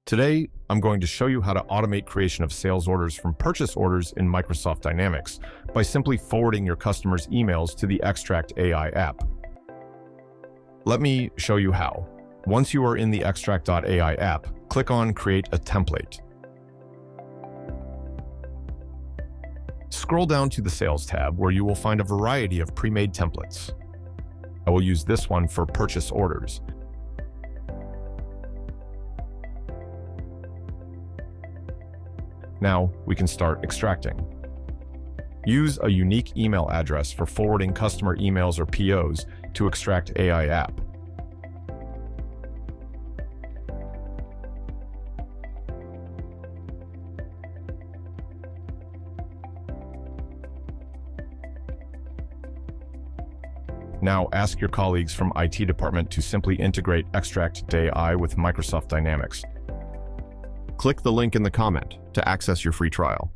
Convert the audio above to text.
Today, I'm going to show you how to automate creation of sales orders from purchase orders in Microsoft Dynamics by simply forwarding your customers' emails to the Extract AI app. Let me show you how. Once you are in the Extract.ai app, click on Create a Template. Scroll down to the Sales tab where you will find a variety of pre-made templates. I will use this one for purchase orders. Now we can start extracting. Use a unique email address for forwarding customer emails or POs to Extract AI app. Now ask your colleagues from IT department to simply integrate Extract.ai with Microsoft Dynamics. Click the link in the comment to access your free trial.